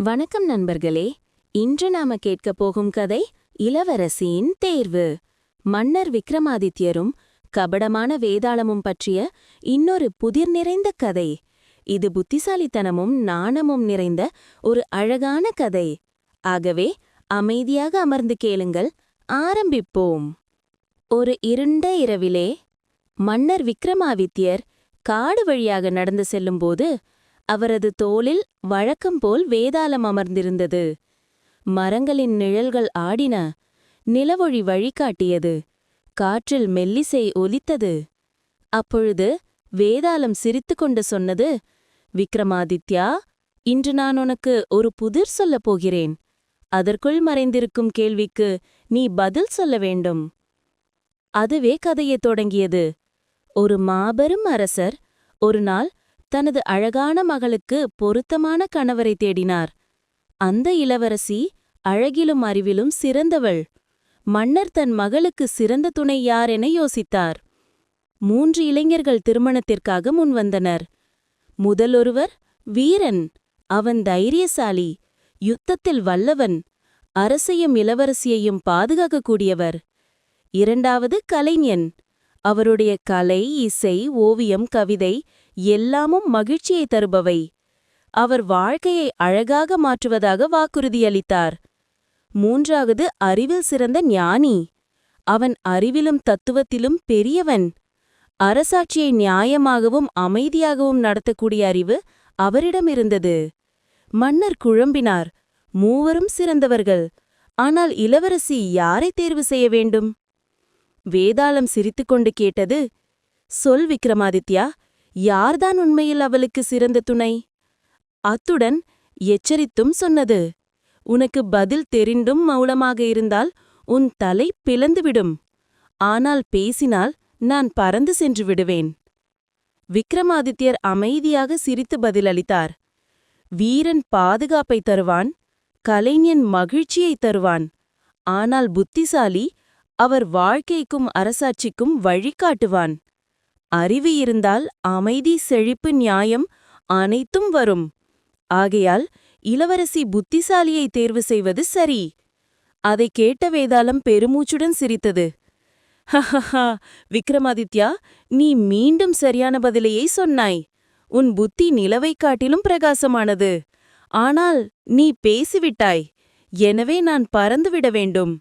வணக்கம் நண்பர்களே. இன்று நாம கேட்கப் போகும் கதை இளவரசியின் தேர்வு. மன்னர் விக்ரமாதித்யரும் கபடமான வேதாளமும் பற்றிய இன்னொரு புதிர் நிறைந்த கதை. இது புத்திசாலித்தனமும் நாணமும் நிறைந்த ஒரு அழகான கதை. ஆகவே அமைதியாக அமர்ந்து கேளுங்கள், ஆரம்பிப்போம். ஒரு இருண்ட இரவிலே மன்னர் விக்ரமாதித்யர் காடு வழியாக நடந்து செல்லும்போது அவரது தோளில் வழக்கம்போல் வேதாளம் அமர்ந்திருந்தது. மரங்களின் நிழல்கள் ஆடின, நிலவொளி வழிகாட்டியது, காற்றில் மெல்லிசை ஒலித்தது. அப்பொழுது வேதாளம் சிரித்துக்கொண்டு சொன்னது, விக்ரமாதித்யா, இன்று நான் உனக்கு ஒரு புதிர் சொல்லப் போகிறேன். அதற்குள் மறைந்திருக்கும் கேள்விக்கு நீ பதில் சொல்ல வேண்டும். அதுவே கதையைத் தொடங்கியது. ஒரு மாபெரும் அரசர் ஒரு நாள் தனது அழகான மகளுக்கு பொருத்தமான கணவரை தேடினார். அந்த இளவரசி அழகிலும் அறிவிலும் சிறந்தவள். மன்னர் தன் மகளுக்கு சிறந்த துணை யார் என யோசித்தார். 3 இளைஞர்கள் திருமணத்திற்காக முன்வந்தனர். முதலொருவர் வீரன். அவன் தைரியசாலி, யுத்தத்தில் வல்லவன், அரசையும் இளவரசியையும் பாதுகாக்கக்கூடியவர். இரண்டாவது கலைஞன். அவருடைய கலை, இசை, ஓவியம், கவிதை எல்லாமும் மகிழ்ச்சியை தருபவை. அவர் வாழ்க்கையை அழகாக மாற்றுவதாக வாக்குறுதியளித்தார். மூன்றாவது அறிவில் சிறந்த ஞானி. அவன் அறிவிலும் தத்துவத்திலும் பெரியவன். அரசாட்சியை நியாயமாகவும் அமைதியாகவும் நடத்தக்கூடிய அறிவு அவரிடமிருந்தது. மன்னர் குழம்பினார். மூவரும் சிறந்தவர்கள். ஆனால் இளவரசி யாரை தேர்வு செய்ய வேண்டும்? வேதாளம் சிரித்துக்கொண்டு கேட்டது, சொல் விக்ரமாதித்யா, யார்தான் உண்மையில் அவளுக்கு சிறந்த துணை? அத்துடன் எச்சரித்தும் சொன்னது, உனக்கு பதில் தெரிந்தும் மௌனமாக இருந்தால் உன் தலை பிளந்துவிடும். ஆனால் பேசினால் நான் பறந்து சென்று விடுவேன். விக்ரமாதித்யர் அமைதியாக சிரித்து பதிலளித்தார். வீரன் பாதுகாப்பை தருவான், கலைஞன் மகிழ்ச்சியை தருவான். ஆனால் புத்திசாலி அவர் வாழ்க்கைக்கும் அரசாட்சிக்கும் வழிகாட்டுவான். அறிவு இருந்தால் அமைதி, செழிப்பு, நியாயம் அனைத்தும் வரும். ஆகையால் இளவரசி புத்திசாலியை தேர்வு செய்வது சரி. அதை கேட்ட வேதாளம் பெருமூச்சுடன் சிரித்தது. ஹஹஹா, விக்ரமாதித்யா, நீ மீண்டும் சரியான பதிலையே சொன்னாய். உன் புத்தி நிலவைக் காட்டிலும் பிரகாசமானது. ஆனால் நீ பேசிவிட்டாய். எனவே நான் பறந்துவிட வேண்டும்.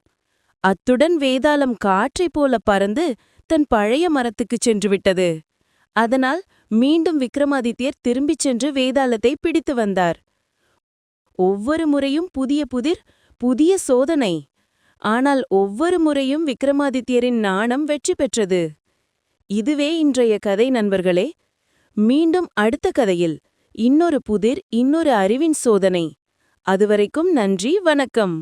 அத்துடன் வேதாளம் காற்றைப் போல பறந்து தன் பழைய மரத்துக்குச் சென்றுவிட்டது. அதனால் மீண்டும் விக்ரமாதித்யர் திரும்பிச் சென்று வேதாளத்தை பிடித்து வந்தார். ஒவ்வொரு முறையும் புதிய புதிர், புதிய சோதனை. ஆனால் ஒவ்வொரு முறையும் விக்ரமாதித்யரின் நாணம் வெற்றி பெற்றது. இதுவே இன்றைய கதை நண்பர்களே. மீண்டும் அடுத்த கதையில் இன்னொரு புதிர், இன்னொரு அறிவின் சோதனை. அதுவரைக்கும் நன்றி, வணக்கம்.